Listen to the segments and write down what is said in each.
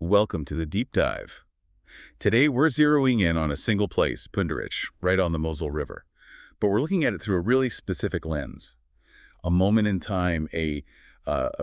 Welcome to the deep dive. Today we're zeroing in on a single place, Pünderich, right on the Moselle River. But we're looking at it through a really specific lens. A moment in time, a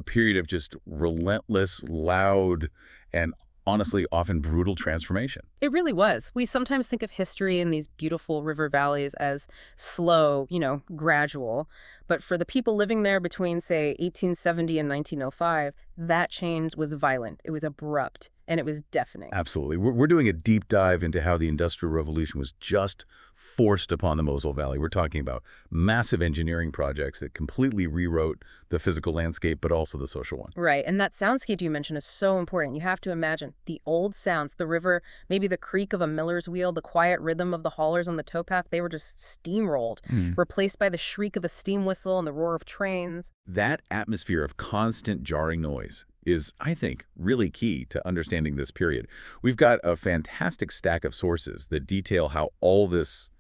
period of just relentless, loud, and honestly often brutal transformation. It really was. We sometimes think of history in these beautiful river valleys as slow, gradual. But for the people living there between, say, 1870 and 1905, that change was violent. It was abrupt, and it was deafening. Absolutely. We're doing a deep dive into how the Industrial Revolution was just forced upon the Moselle Valley. We're talking about massive engineering projects that completely rewrote the physical landscape, but also the social one. Right, and that soundscape you mentioned is so important. You have to imagine the old sounds, the river, maybe the creak of a miller's wheel, the quiet rhythm of the haulers on the towpath, they were just steamrolled, replaced by the shriek of a steam whistle and the roar of trains. That atmosphere of constant jarring noise is, I think, really key to understanding this period. We've got a fantastic stack of sources that detail how all this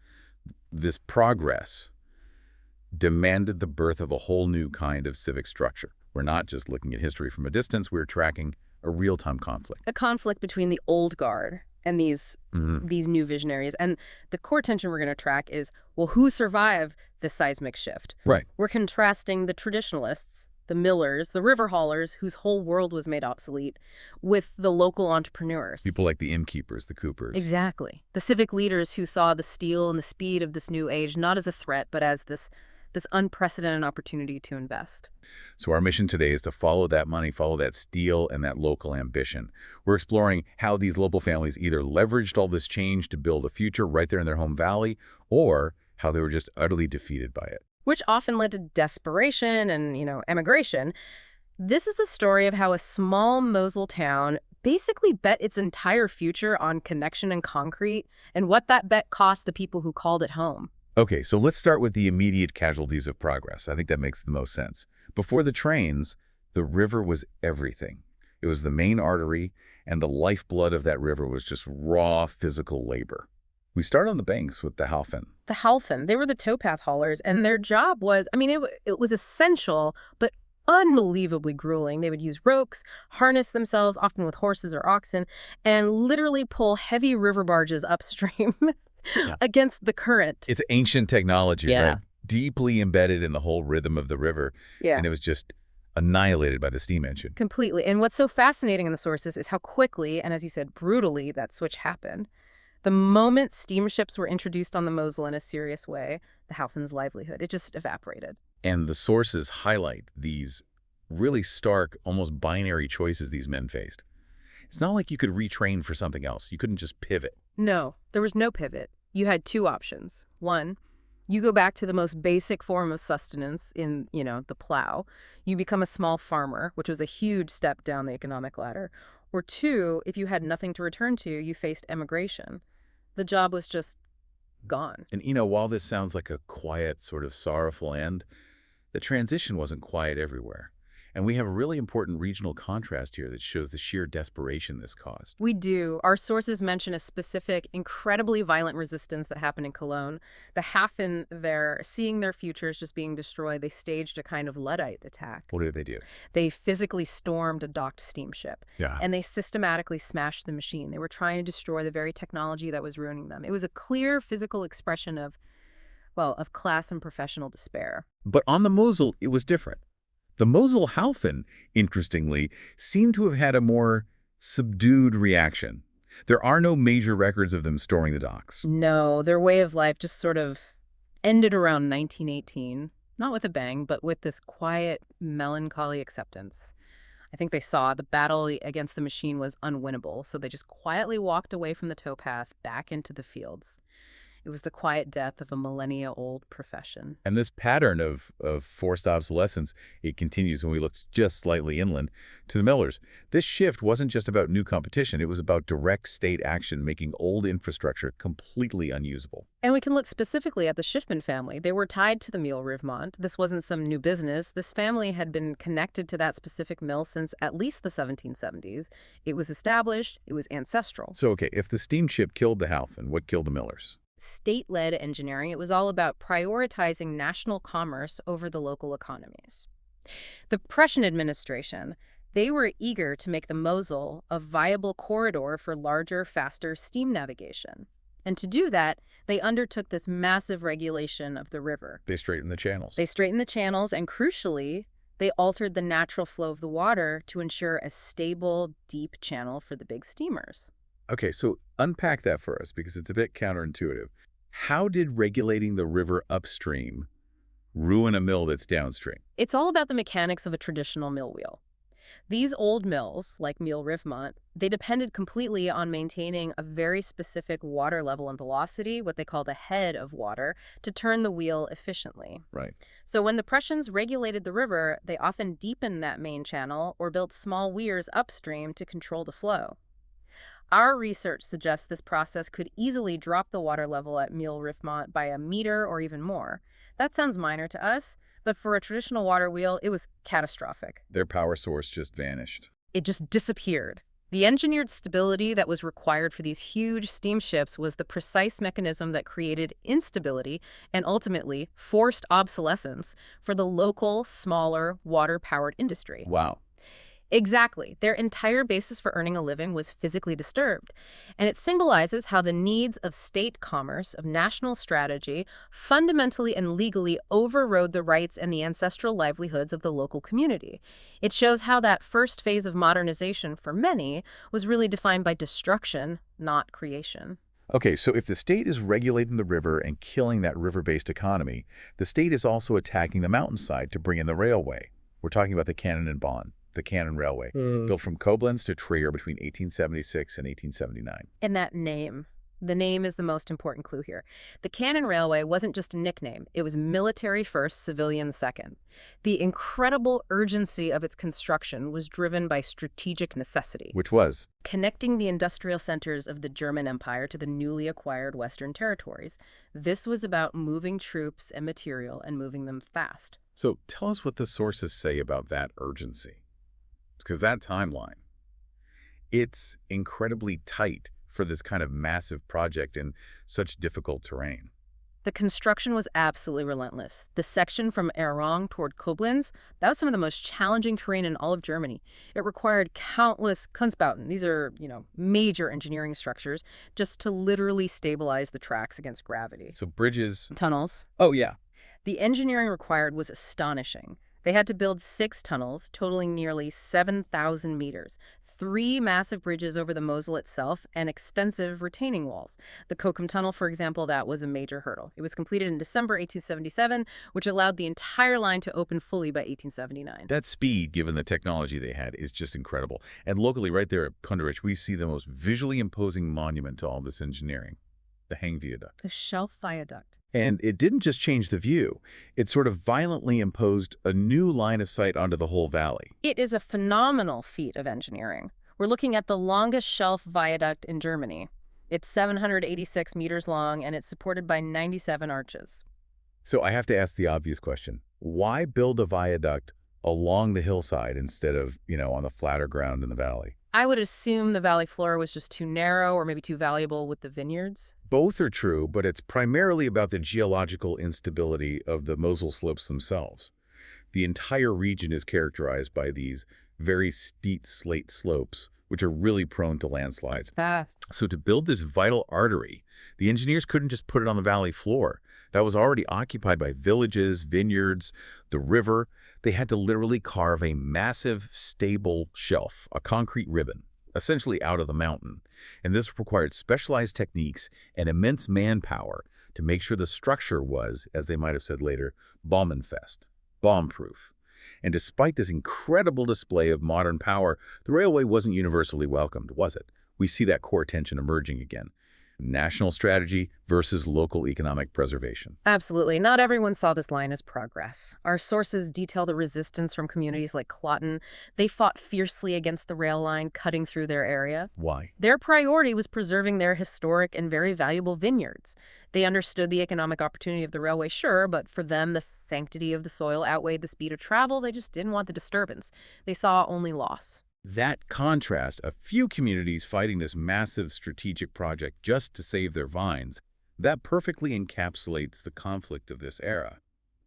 progress demanded the birth of a whole new kind of civic structure. We're not just looking at history from a distance, we're tracking a real-time conflict. A conflict between the old guard and these new visionaries. And the core tension we're going to track is, well, who survived this seismic shift? Right. We're contrasting the traditionalists, the millers, the river haulers, whose whole world was made obsolete, with the local entrepreneurs. People like the innkeepers, the coopers. Exactly. The civic leaders who saw the steel and the speed of this new age not as a threat, but as this unprecedented opportunity to invest. So our mission today is to follow that money, follow that steel and that local ambition. We're exploring how these local families either leveraged all this change to build a future right there in their home valley, or how they were just utterly defeated by it. Which often led to desperation and, emigration. This is the story of how a small Moselle town basically bet its entire future on connection and concrete, and what that bet cost the people who called it home. Okay, so let's start with the immediate casualties of progress. I think that makes the most sense. Before the trains, the river was everything. It was the main artery, and the lifeblood of that river was just raw physical labor. We start on the banks with the Haufen. The Haufen, they were the towpath haulers, and their job was, it was essential, but unbelievably grueling. They would use ropes, harness themselves, often with horses or oxen, and literally pull heavy river barges upstream against the current. It's ancient technology, Yeah. right? Deeply embedded in the whole rhythm of the river. Yeah. And it was just annihilated by the steam engine. Completely. And what's so fascinating in the sources is how quickly, and as you said, brutally, that switch happened. The moment steamships were introduced on the Moselle in a serious way, the Haufen's livelihood, it just evaporated. And the sources highlight these really stark, almost binary choices these men faced. It's not like you could retrain for something else. You couldn't just pivot. No, there was no pivot. You had two options. One, you go back to the most basic form of sustenance in, the plow. You become a small farmer, which was a huge step down the economic ladder. Or two, if you had nothing to return to, you faced emigration. The job was just gone. And, while this sounds like a quiet, sort of sorrowful end, the transition wasn't quiet everywhere. And we have a really important regional contrast here that shows the sheer desperation this caused. We do. Our sources mention a specific, incredibly violent resistance that happened in Cologne. The Hafen there, seeing their futures just being destroyed, they staged a kind of Luddite attack. What did they do? They physically stormed a docked steamship. Yeah. And they systematically smashed the machine. They were trying to destroy the very technology that was ruining them. It was a clear physical expression of class and professional despair. But on the Moselle, it was different. The Moselle Haufen, interestingly, seemed to have had a more subdued reaction. There are no major records of them storming the docks. No, their way of life just sort of ended around 1918. Not with a bang, but with this quiet, melancholy acceptance. I think they saw the battle against the machine was unwinnable, so they just quietly walked away from the towpath back into the fields. It was the quiet death of a millennia-old profession. And this pattern of forced obsolescence, it continues when we look just slightly inland to the millers. This shift wasn't just about new competition. It was about direct state action, making old infrastructure completely unusable. And we can look specifically at the Schiffman family. They were tied to the Mill Rivemont. This wasn't some new business. This family had been connected to that specific mill since at least the 1770s. It was established. It was ancestral. So, okay, if the steamship killed the Haufen, what killed the millers? State-led engineering. It was all about prioritizing national commerce over the local economies. The Prussian administration They were eager to make the Moselle a viable corridor for larger, faster steam navigation. And to do that, they undertook this massive regulation of the river. They straightened the channels. They straightened the channels, and crucially, they altered the natural flow of the water to ensure a stable, deep channel for the big steamers. Okay, so unpack that for us because it's a bit counterintuitive. How did regulating the river upstream ruin a mill that's downstream? It's all about the mechanics of a traditional mill wheel. These old mills, like Mill Rivemont, they depended completely on maintaining a very specific water level and velocity, what they call the head of water, to turn the wheel efficiently. Right. So when the Prussians regulated the river, they often deepened that main channel or built small weirs upstream to control the flow. Our research suggests this process could easily drop the water level at Mill Rivemont by a meter or even more. That sounds minor to us, but for a traditional water wheel, it was catastrophic. Their power source just vanished. It just disappeared. The engineered stability that was required for these huge steamships was the precise mechanism that created instability and ultimately forced obsolescence for the local, smaller, water-powered industry. Wow. Exactly. Their entire basis for earning a living was physically disturbed. And it symbolizes how the needs of state commerce, of national strategy, fundamentally and legally overrode the rights and the ancestral livelihoods of the local community. It shows how that first phase of modernization, for many, was really defined by destruction, not creation. Okay, so if the state is regulating the river and killing that river-based economy, the state is also attacking the mountainside to bring in the railway. We're talking about the Cannon Railway, built from Koblenz to Trier between 1876 and 1879. And that name. The name is the most important clue here. The Cannon Railway wasn't just a nickname. It was military first, civilian second. The incredible urgency of its construction was driven by strategic necessity. Which was? Connecting the industrial centers of the German Empire to the newly acquired Western territories. This was about moving troops and material and moving them fast. So tell us what the sources say about that urgency. Because that timeline, it's incredibly tight for this kind of massive project in such difficult terrain. The construction was absolutely relentless. The section from Erang toward Koblenz, that was some of the most challenging terrain in all of Germany. It required countless Kunstbauten, these are, major engineering structures, just to literally stabilize the tracks against gravity. So bridges. Tunnels. Oh, yeah. The engineering required was astonishing. They had to build 6 tunnels, totaling nearly 7,000 meters, 3 massive bridges over the Moselle itself, and extensive retaining walls. The Kokum Tunnel, for example, that was a major hurdle. It was completed in December 1877, which allowed the entire line to open fully by 1879. That speed, given the technology they had, is just incredible. And locally, right there at Pünderich, we see the most visually imposing monument to all this engineering, the Hang Viaduct. The Shelf Viaduct. And it didn't just change the view. It sort of violently imposed a new line of sight onto the whole valley. It is a phenomenal feat of engineering. We're looking at the longest shelf viaduct in Germany. It's 786 meters long, and it's supported by 97 arches. So I have to ask the obvious question. Why build a viaduct along the hillside instead of, on the flatter ground in the valley? I would assume the valley floor was just too narrow or maybe too valuable with the vineyards. Both are true, but it's primarily about the geological instability of the Moselle slopes themselves. The entire region is characterized by these very steep slate slopes, which are really prone to landslides. Fast. So to build this vital artery, the engineers couldn't just put it on the valley floor. That was already occupied by villages, vineyards, the river. They had to literally carve a massive, stable shelf, a concrete ribbon, essentially out of the mountain. And this required specialized techniques and immense manpower to make sure the structure was, as they might have said later, bombenfest, bomb-proof. And despite this incredible display of modern power, the railway wasn't universally welcomed, was it? We see that core tension emerging again. National strategy versus local economic preservation. Absolutely. Not everyone saw this line as progress. Our sources detail the resistance from communities like Kloten. They fought fiercely against the rail line, cutting through their area. Why? Their priority was preserving their historic and very valuable vineyards. They understood the economic opportunity of the railway, sure, but for them, the sanctity of the soil outweighed the speed of travel. They just didn't want the disturbance. They saw only loss. That contrast, a few communities fighting this massive strategic project just to save their vines, that perfectly encapsulates the conflict of this era.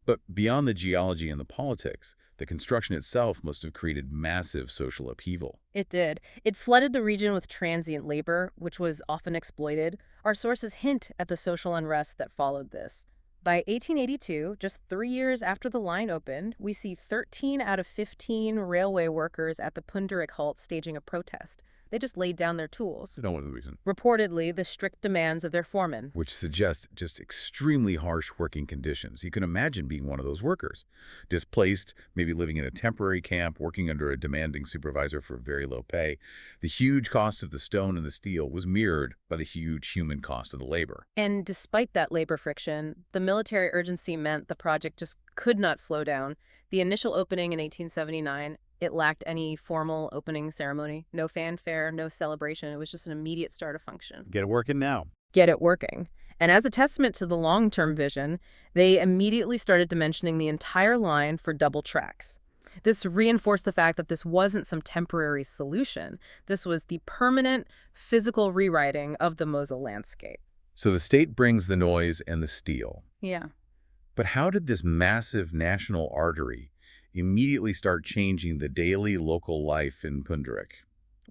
But beyond the geology and the politics, the construction itself must have created massive social upheaval. It did. It flooded the region with transient labor, which was often exploited. Our sources hint at the social unrest that followed this. By 1882, just 3 years after the line opened, we see 13 out of 15 railway workers at the Pünderich halt staging a protest. They just laid down their tools. No one reason. Reportedly, the strict demands of their foreman. Which suggests just extremely harsh working conditions. You can imagine being one of those workers. Displaced, maybe living in a temporary camp, working under a demanding supervisor for very low pay. The huge cost of the stone and the steel was mirrored by the huge human cost of the labor. And despite that labor friction, the military urgency meant the project just could not slow down. The initial opening in 1879, it lacked any formal opening ceremony, no fanfare, no celebration. It was just an immediate start of function. Get it working now. Get it working. And as a testament to the long-term vision, they immediately started dimensioning the entire line for double tracks. This reinforced the fact that this wasn't some temporary solution. This was the permanent physical rewriting of the Moselle landscape. So the state brings the noise and the steel. Yeah. But how did this massive national artery immediately start changing the daily local life in Pünderich?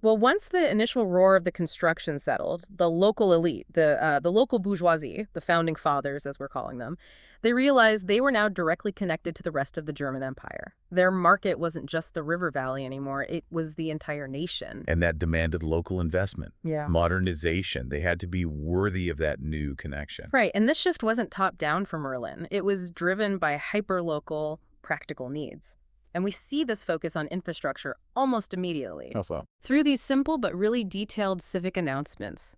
Well, once the initial roar of the construction settled, the local elite, the local bourgeoisie, the founding fathers, as we're calling them, they realized they were now directly connected to the rest of the German Empire. Their market wasn't just the river valley anymore. It was the entire nation. And that demanded local investment, Yeah. modernization. They had to be worthy of that new connection. Right, and this just wasn't top down from Merlin. It was driven by hyper-local, practical needs. And we see this focus on infrastructure almost immediately. Also, Through these simple but really detailed civic announcements.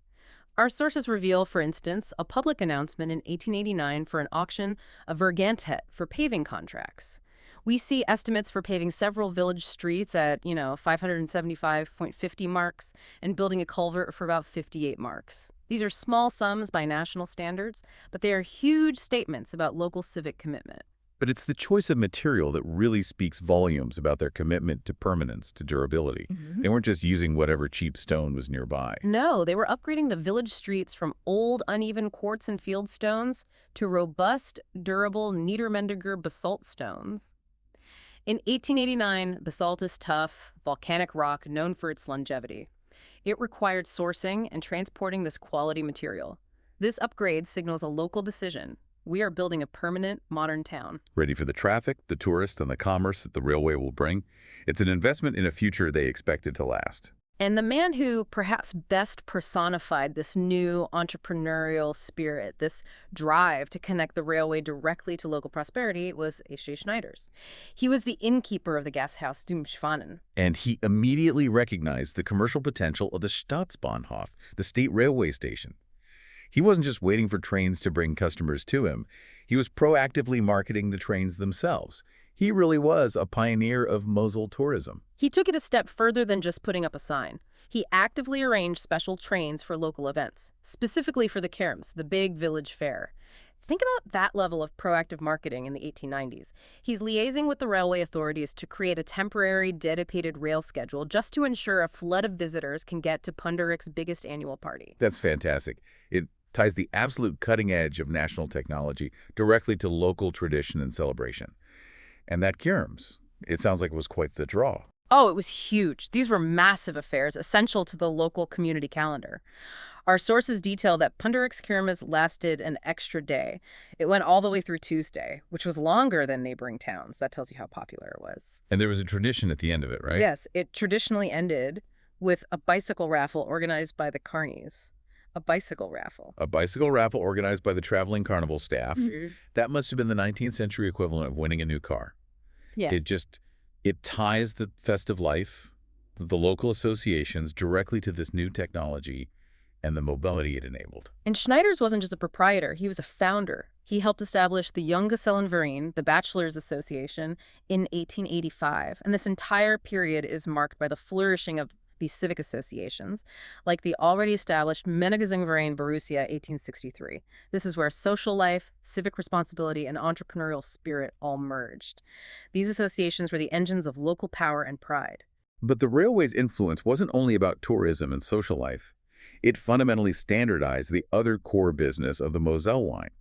Our sources reveal, for instance, a public announcement in 1889 for an auction of Vergantet for paving contracts. We see estimates for paving several village streets at, 575.50 marks and building a culvert for about 58 marks. These are small sums by national standards, but they are huge statements about local civic commitment. but it's the choice of material that really speaks volumes about their commitment to permanence, to durability. They weren't just using whatever cheap stone was nearby. No, they were upgrading the village streets from old, uneven quartz and field stones to robust, durable Niedermendiger basalt stones. In 1889, basalt is tough, volcanic rock known for its longevity. It required sourcing and transporting this quality material. This upgrade signals a local decision. We are building a permanent, modern town. Ready for the traffic, the tourists, and the commerce that the railway will bring. It's an investment in a future they expected to last. And the man who perhaps best personified this new entrepreneurial spirit, this drive to connect the railway directly to local prosperity, was H.J. Schneiders. He was the innkeeper of the gas house Zum Schwanen. And he immediately recognized the commercial potential of the Staatsbahnhof, the state railway station. He wasn't just waiting for trains to bring customers to him. He was proactively marketing the trains themselves. He really was a pioneer of Moselle tourism. He took it a step further than just putting up a sign. He actively arranged special trains for local events, specifically for the Kerms, the big village fair. Think about that level of proactive marketing in the 1890s. He's liaising with the railway authorities to create a temporary, dedicated rail schedule just to ensure a flood of visitors can get to Punderich's biggest annual party. That's fantastic. It ties the absolute cutting edge of national technology directly to local tradition and celebration. And that Kerms, it sounds like it was quite the draw. Oh, it was huge. These were massive affairs, essential to the local community calendar. Our sources detail that Punderich's Kermes lasted an extra day. It went all the way through Tuesday, which was longer than neighboring towns. That tells you how popular it was. And there was a tradition at the end of it, right? Yes, it traditionally ended with a bicycle raffle organized by the carnies. A bicycle raffle. A bicycle raffle organized by the traveling carnival staff. That must have been the 19th century equivalent of winning a new car. Yeah. It ties the festive life, the local associations directly to this new technology and the mobility it enabled. And Schneiders wasn't just a proprietor, he was a founder. He helped establish the Junge Verein, the Bachelors Association, in 1885. And this entire period is marked by the flourishing of these civic associations, like the already established Verein Borussia 1863. This is where social life, civic responsibility, and entrepreneurial spirit all merged. These associations were the engines of local power and pride. But the railway's influence wasn't only about tourism and social life. It fundamentally standardized the other core business of the Moselle line.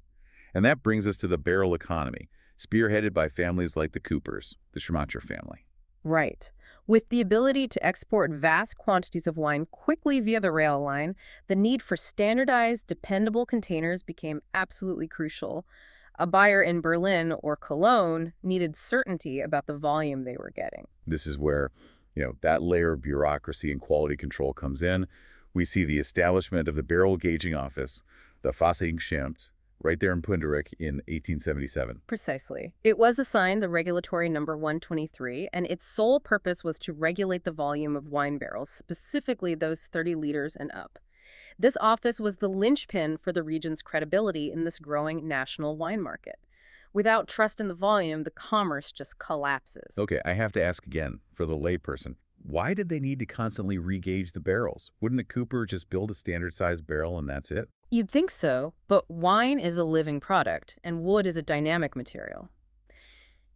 And that brings us to the barrel economy, spearheaded by families like the Coopers, the Schmacher family. Right. With the ability to export vast quantities of wine quickly via the rail line, the need for standardized, dependable containers became absolutely crucial. A buyer in Berlin or Cologne needed certainty about the volume they were getting. This is where, that layer of bureaucracy and quality control comes in. We see the establishment of the barrel gauging office, the Foresight, right there in Pünderich in 1877. Precisely. It was assigned the regulatory number 123, and its sole purpose was to regulate the volume of wine barrels, specifically those 30 liters and up. This office was the linchpin for the region's credibility in this growing national wine market. Without trust in the volume, the commerce just collapses. Okay, I have to ask again, for the layperson, why did they need to constantly regauge the barrels? Wouldn't a cooper just build a standard-sized barrel and that's it? You'd think so, but wine is a living product, and wood is a dynamic material.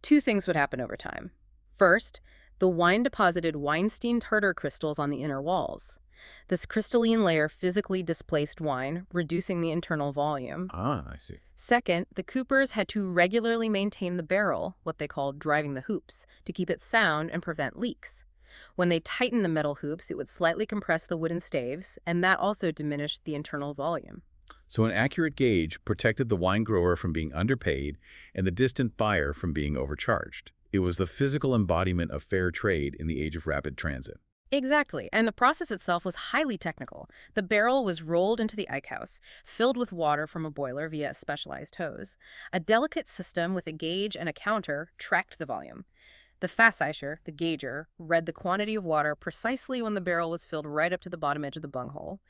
Two things would happen over time. First, the wine deposited Weinstein-Tartar crystals on the inner walls. This crystalline layer physically displaced wine, reducing the internal volume. Ah, I see. Second, the coopers had to regularly maintain the barrel, what they called driving the hoops, to keep it sound and prevent leaks. When they tightened the metal hoops, it would slightly compress the wooden staves, and that also diminished the internal volume. So an accurate gauge protected the wine grower from being underpaid and the distant buyer from being overcharged. It was the physical embodiment of fair trade in the age of rapid transit. Exactly, and the process itself was highly technical. The barrel was rolled into the eichhouse, filled with water from a boiler via a specialized hose. A delicate system with a gauge and a counter tracked the volume. The Fasseicher, the gauger, read the quantity of water precisely when the barrel was filled right up to the bottom edge of the bunghole.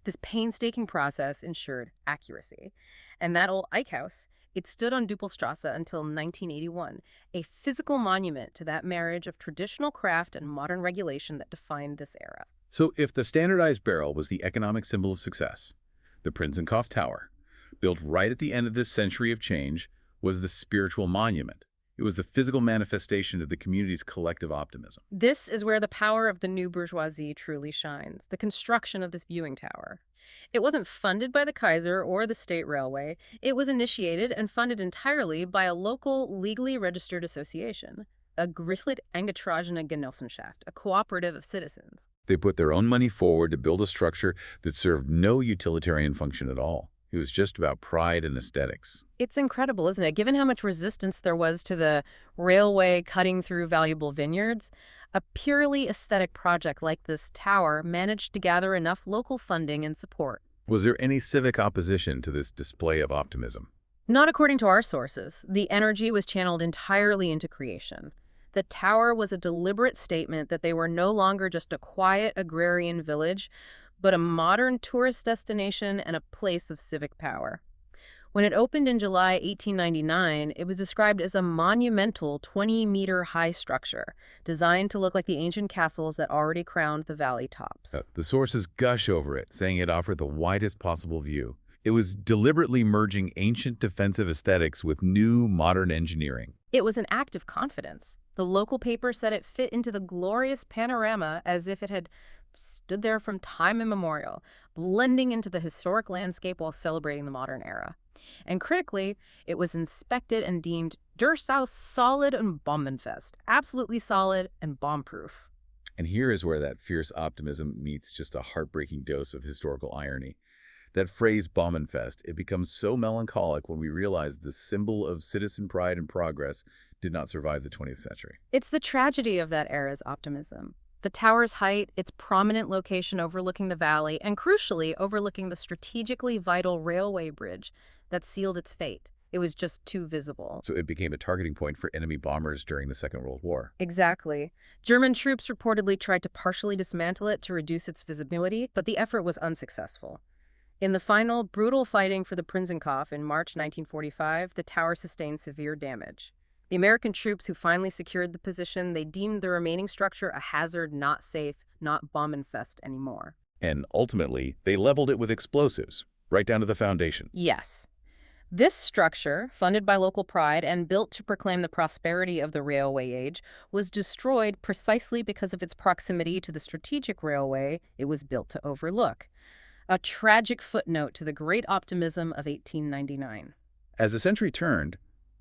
This painstaking process ensured accuracy. And that old eichhouse, it stood on Duppelstrasse until 1981, a physical monument to that marriage of traditional craft and modern regulation that defined this era. So if the standardized barrel was the economic symbol of success, the Prinzenkopf Tower, built right at the end of this century of change, was the spiritual monument. It was the physical manifestation of the community's collective optimism. This is where the power of the new bourgeoisie truly shines, the construction of this viewing tower. It wasn't funded by the Kaiser or the state railway. It was initiated and funded entirely by a local, legally registered association, a Griffith Eingetragene Genossenschaft, a cooperative of citizens. They put their own money forward to build a structure that served no utilitarian function at all. It was just about pride and aesthetics. It's incredible, isn't it? Given how much resistance there was to the railway cutting through valuable vineyards, a purely aesthetic project like this tower managed to gather enough local funding and support. Was there any civic opposition to this display of optimism? Not according to our sources. The energy was channeled entirely into creation. The tower was a deliberate statement that they were no longer just a quiet agrarian village, but a modern tourist destination and a place of civic power. When it opened in July 1899, it was described as a monumental 20-meter-high structure, designed to look like the ancient castles that already crowned the valley tops. The sources gush over it, saying it offered the widest possible view. It was deliberately merging ancient defensive aesthetics with new modern engineering. It was an act of confidence. The local paper said it fit into the glorious panorama as if it had stood there from time immemorial, blending into the historic landscape while celebrating the modern era. And critically, it was inspected and deemed durchaus solid and bombenfest, absolutely solid and bomb-proof. And here is where that fierce optimism meets just a heartbreaking dose of historical irony. That phrase, bombenfest, it becomes so melancholic when we realize the symbol of citizen pride and progress did not survive the 20th century. It's the tragedy of that era's optimism. The tower's height, its prominent location overlooking the valley, and crucially, overlooking the strategically vital railway bridge that sealed its fate. It was just too visible. So it became a targeting point for enemy bombers during the Second World War. Exactly. German troops reportedly tried to partially dismantle it to reduce its visibility, but the effort was unsuccessful. In the final, brutal fighting for the Prinzenkopf in March 1945, the tower sustained severe damage. The American troops who finally secured the position, they deemed the remaining structure a hazard, not safe, not bomb-infest anymore. And ultimately, they leveled it with explosives, right down to the foundation. Yes. This structure, funded by local pride and built to proclaim the prosperity of the railway age, was destroyed precisely because of its proximity to the strategic railway it was built to overlook. A tragic footnote to the great optimism of 1899. As the century turned,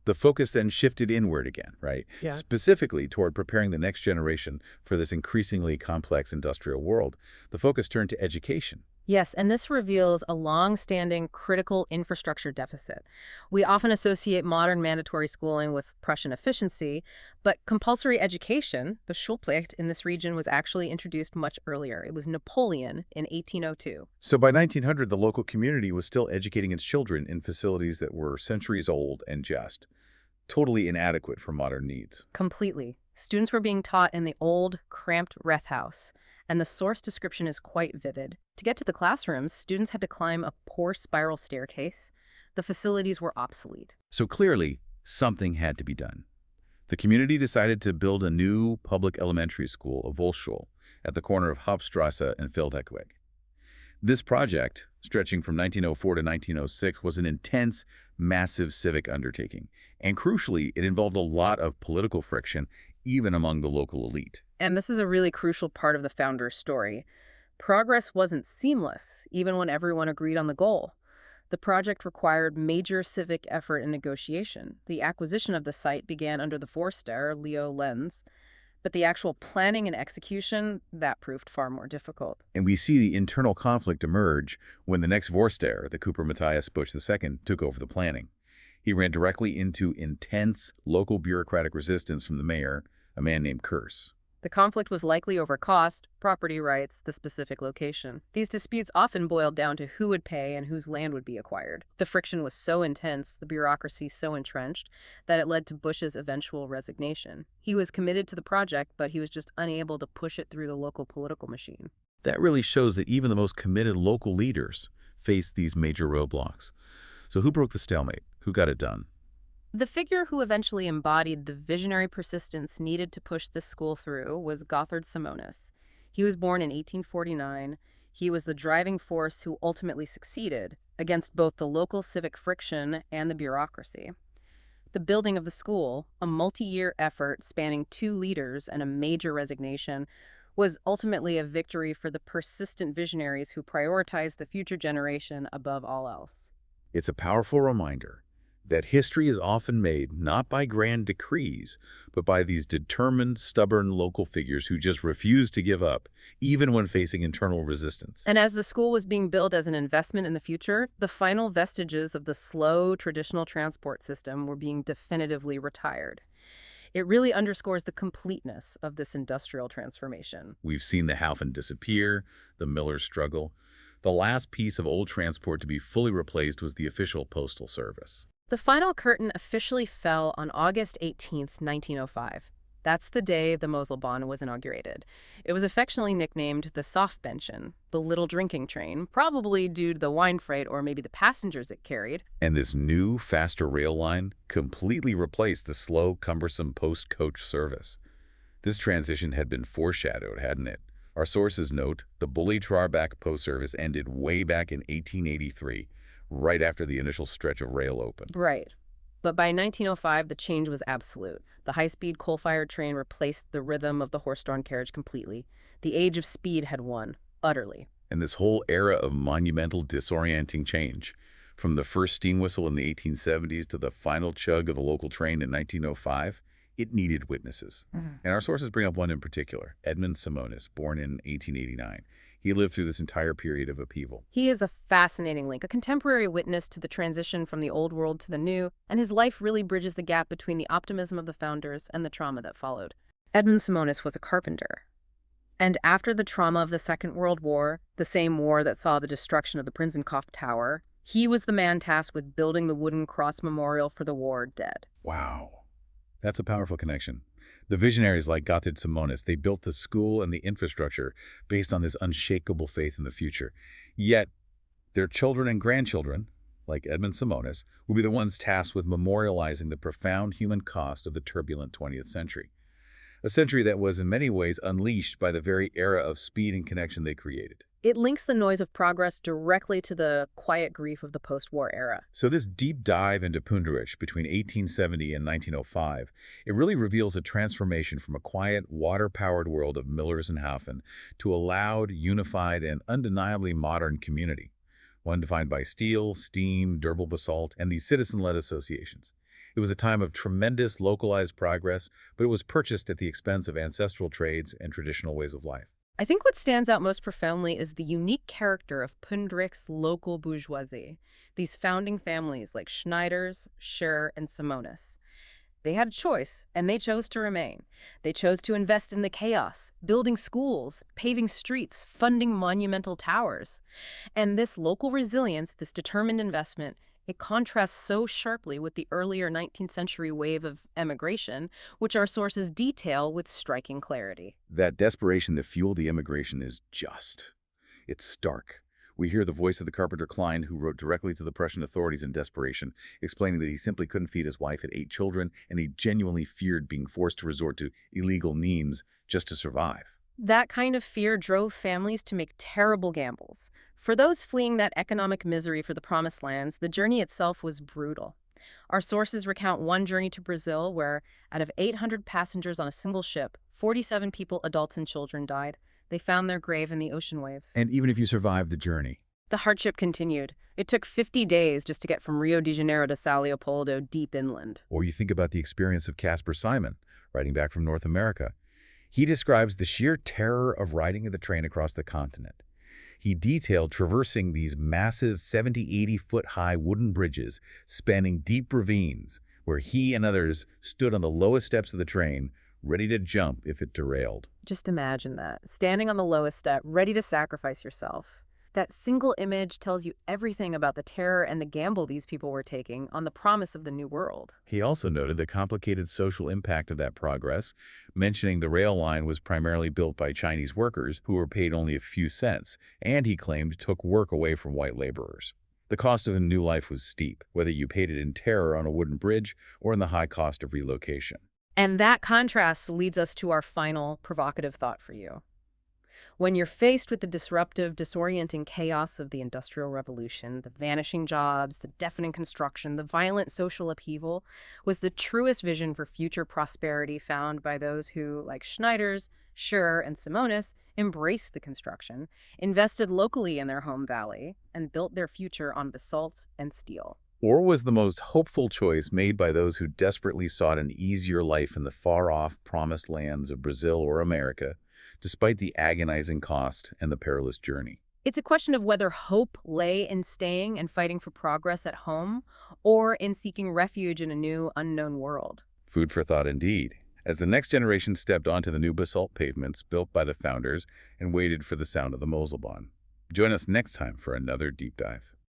The focus then shifted inward again, right? Yeah. Specifically toward preparing the next generation for this increasingly complex industrial world. The focus turned to education. Yes, and this reveals a long-standing critical infrastructure deficit. We often associate modern mandatory schooling with Prussian efficiency, but compulsory education, the Schulpflicht in this region, was actually introduced much earlier. It was Napoleon in 1802. So by 1900, the local community was still educating its children in facilities that were centuries old and just totally inadequate for modern needs. Completely. Students were being taught in the old, cramped Reth-house, and the source description is quite vivid. To get to the classrooms, students had to climb a poor spiral staircase. The facilities were obsolete. So clearly, something had to be done. The community decided to build a new public elementary school, a Volksschule, at the corner of Hauptstrasse and Feldheckweg. This project, stretching from 1904 to 1906, was an intense, massive civic undertaking. And crucially, it involved a lot of political friction, even among the local elite. And this is a really crucial part of the founder's story. Progress wasn't seamless, even when everyone agreed on the goal. The project required major civic effort and negotiation. The acquisition of the site began under the Vorsteher, Leo Lenz, but the actual planning and execution, that proved far more difficult. And we see the internal conflict emerge when the next Vorsteher, the Cooper Matthias Busch II, took over the planning. He ran directly into intense local bureaucratic resistance from the mayor, a man named Kurz. The conflict was likely over cost, property rights, the specific location. These disputes often boiled down to who would pay and whose land would be acquired. The friction was so intense, the bureaucracy so entrenched, that it led to Bush's eventual resignation. He was committed to the project, but he was just unable to push it through the local political machine. That really shows that even the most committed local leaders faced these major roadblocks. So who broke the stalemate? Who got it done? The figure who eventually embodied the visionary persistence needed to push this school through was Gotthard Simonis. He was born in 1849. He was the driving force who ultimately succeeded against both the local civic friction and the bureaucracy. The building of the school, a multi-year effort spanning 2 leaders and a major resignation, was ultimately a victory for the persistent visionaries who prioritized the future generation above all else. It's a powerful reminder that history is often made not by grand decrees, but by these determined, stubborn local figures who just refuse to give up, even when facing internal resistance. And as the school was being built as an investment in the future, the final vestiges of the slow, traditional transport system were being definitively retired. It really underscores the completeness of this industrial transformation. We've seen the Haufen disappear, the millers struggle. The last piece of old transport to be fully replaced was the official postal service. The final curtain officially fell on August 18, 1905. That's the day the Moselbahn was inaugurated. It was affectionately nicknamed the Saufbändchen, the little drinking train, probably due to the wine freight or maybe the passengers it carried. And this new, faster rail line completely replaced the slow, cumbersome post-coach service. This transition had been foreshadowed, hadn't it? Our sources note the Bully Trarbach post service ended way back in 1883, right after the initial stretch of rail opened. Right. But by 1905, the change was absolute. The high-speed coal-fired train replaced the rhythm of the horse-drawn carriage completely. The age of speed had won, utterly. And this whole era of monumental, disorienting change, from the first steam whistle in the 1870s to the final chug of the local train in 1905, it needed witnesses. And our sources bring up one in particular, Edmund Simonis, born in 1889. He lived through this entire period of upheaval. He is a fascinating link, a contemporary witness to the transition from the old world to the new, and his life really bridges the gap between the optimism of the founders and the trauma that followed. Edmund Simonis was a carpenter. And after the trauma of the Second World War, the same war that saw the destruction of the Prinzenkopf Tower, he was the man tasked with building the wooden cross memorial for the war dead. Wow. That's a powerful connection. The visionaries like Gotthard Simonis, they built the school and the infrastructure based on this unshakable faith in the future. Yet, their children and grandchildren, like Edmund Simonis, will be the ones tasked with memorializing the profound human cost of the turbulent 20th century. A century that was in many ways unleashed by the very era of speed and connection they created. It links the noise of progress directly to the quiet grief of the post-war era. So this deep dive into Pünderich between 1870 and 1905, it really reveals a transformation from a quiet, water-powered world of millers and Haufen to a loud, unified, and undeniably modern community, one defined by steel, steam, durable basalt, and these citizen-led associations. It was a time of tremendous localized progress, but it was purchased at the expense of ancestral trades and traditional ways of life. I think what stands out most profoundly is the unique character of Pünderich's local bourgeoisie, these founding families like Schneiders, Schur, and Simonis. They had a choice, and they chose to remain. They chose to invest in the chaos, building schools, paving streets, funding monumental towers. And this local resilience, this determined investment, it contrasts so sharply with the earlier 19th century wave of emigration, which our sources detail with striking clarity. That desperation that fueled the immigration is just. It's stark. We hear the voice of the carpenter Klein, who wrote directly to the Prussian authorities in desperation, explaining that he simply couldn't feed his wife and 8 children, and he genuinely feared being forced to resort to illegal means just to survive. That kind of fear drove families to make terrible gambles. For those fleeing that economic misery for the promised lands, the journey itself was brutal. Our sources recount one journey to Brazil where, out of 800 passengers on a single ship, 47 people, adults and children, died. They found their grave in the ocean waves. And even if you survived the journey, The hardship continued. It took 50 days just to get from Rio de Janeiro to São Leopoldo, deep inland. or you think about the experience of Caspar Simon, writing back from North America. He describes the sheer terror of riding the train across the continent. He detailed traversing these massive 70, 80-foot-high wooden bridges spanning deep ravines where he and others stood on the lowest steps of the train, ready to jump if it derailed. Just imagine that, standing on the lowest step, ready to sacrifice yourself. That single image tells you everything about the terror and the gamble these people were taking on the promise of the new world. He also noted the complicated social impact of that progress, mentioning the rail line was primarily built by Chinese workers who were paid only a few cents, and he claimed took work away from white laborers. The cost of a new life was steep, whether you paid it in terror on a wooden bridge or in the high cost of relocation. And that contrast leads us to our final provocative thought for you. When you're faced with the disruptive, disorienting chaos of the Industrial Revolution, the vanishing jobs, the deafening construction, the violent social upheaval, was the truest vision for future prosperity found by those who, like Schneiders, Schur, and Simonis, embraced the construction, invested locally in their home valley, and built their future on basalt and steel. Or was the most hopeful choice made by those who desperately sought an easier life in the far-off, promised lands of Brazil or America, despite the agonizing cost and the perilous journey? It's a question of whether hope lay in staying and fighting for progress at home or in seeking refuge in a new, unknown world. Food for thought indeed, as the next generation stepped onto the new basalt pavements built by the founders and waited for the sound of the Moselle. Join us next time for another deep dive.